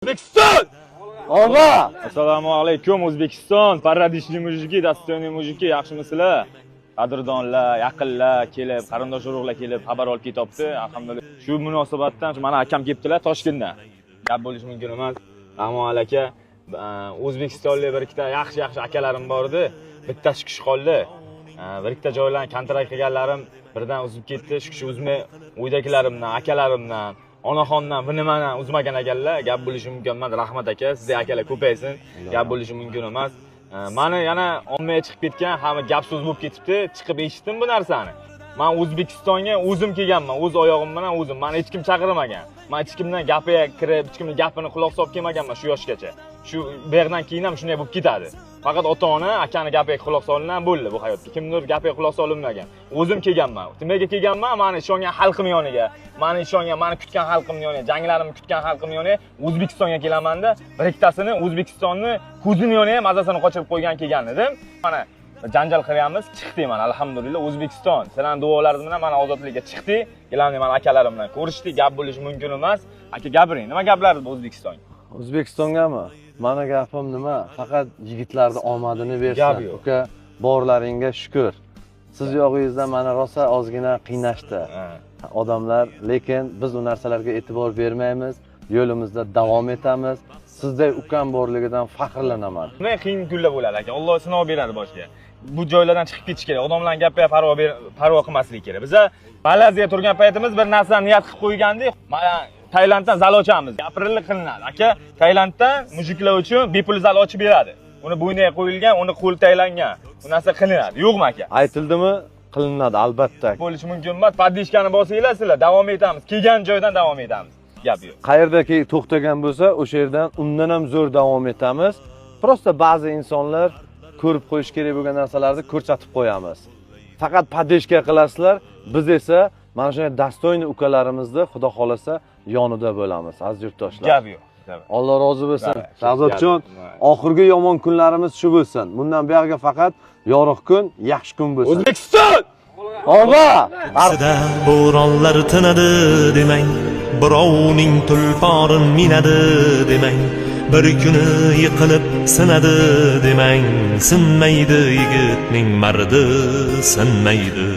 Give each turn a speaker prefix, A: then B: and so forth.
A: O'zbekiston!
B: Oba!
A: Assalomu alaykum O'zbekiston, paradishli mujiki, dasturli mujiki, yaxshimisizlar? Qadrdonlar, yaqinlar kelib, qarindosh urug'lar kelib xabar olib ketibdi. Alhamdulillah. Shu munosabatdan mana akam kelibdilar Toshkentdan. Gap bo'lishi mumkin emas. Rahmon aka, O'zbekistonlik bir ikkita yaxshi akalarim bor edi. Bittasi kishi qoldi. Bir ikkita joylarni kontrakt qilganlarim birdan uzib ketdi. Shu kishi uzmay, uydagilarimdan, akalarimdan, onaxondan bir nimani uzmagan ekanlar. Gap bo'lishi mumkin emas. Rahmat aka, sizga akalar ko'paysin. Gap bo'lishi mumkin emas. Mani yana ommaga chiqib ketgan, hamma gap so'z bo'lib ketibdi. Chiqib eshitdim bu narsani. Men O'zbekistonga o'zim kelganman, o'z oyog'im bilan o'zim. Meni hech kim chaqirmagan. Men hech kimdan gapiga kirib, hech kimning gapini quloq solib kelmaganman shu yoshgacha. Shu berdan keyin ham shunday bo'lib ketadi. Faqat ota-ona akani gapiga quloq solingan bo'ldi bu hayotda. Kimdir gapiga quloq solinmagan. O'zim kelganman. Nimaga kelganman? Meni ishongan xalqim yoniga, meni ishongan, meni kutgan xalqim yoniga, janglarimni kutgan xalqim yoniga O'zbekistonga kelamanda, bir ikkitasini O'zbekistonni ko'zini yoniga mazasini qochirib qo'ygan kelgan edim. Mana janjal qilyapmiz, chiqdik mana alhamdulillah O'zbekiston. Sizlarning duolaringiz bilan mana ozodlikka chiqdik. Kelamni mana akalarim bilan ko'rishdik, gap bo'lishi mumkin emas. Aka gapiring, nima gaplardi bu O'zbekistonga?
B: O'zbekistongami? Mana gapim nima? Faqat yigitlarning omadini bersin.
A: Gap yo'q.
B: Uka, borlaringga shukr. Siz yo'g'ingizda mana rosa ozgina qiynashdi odamlar, lekin biz u narsalarga e'tibor bermaymiz. Yo'limizda davom etamiz. Sizday ukam borligidan faxrlanaman.
A: Nima qiyin kunlar bo'ladi aka. Alloh sinov beradi boshiga. Bu joylardan chiqib ketish kerak. Odamlarning gapiga parvo qilmaslik kerak. Biz Malayziyaga turgan paytimiz bir narsani niyat qilib qo'ygandik. Mana Tailanddan zal ochamiz. Gapirilib qilinadi. Aka, Tailanddan mujiklar uchun bepul zal ochib beradi. Uni bo'yniga qo'yilgan, uni qo'l taylangan. Bu narsa qilinadi. Yo'qmi aka?
B: Aytildimi? Qilinadi albatta.
A: Bo'lishi mumkin emas. Podishkani bosinglar sizlar, davom etamiz. Kelgan joydan davom etamiz. Gap yo'q.
B: Qayerdaki to'xtagan bo'lsa, o'sha yerdan undan ham zo'r davom etamiz. Prosta ba'zi insonlar ko'rib qo'yish kerak bo'lgan narsalarni ko'rsatib qo'yamiz. Faqat podeshka qilasizlar, biz esa mana shunday dastoyni ukalarimizni Xudo xolasa yonida bo'lamiz, aziz yurtdoshlar.
A: Gap yo'q.
B: Alloh rozi bo'lsin. Shahzodjon, oxirgi yomon kunlarimiz shu bo'lsin. Bundan buyog'iga faqat yorug' kun, yaxshi kun bo'lsin.
A: O'zbekiston!
B: Oba!
C: Arsida bo'ronlar tinadi demang, birovning tulporin minadi demang, bir kuni yiqilib sinadi demang, sinmaydi yigitning mardi, sinmaydi.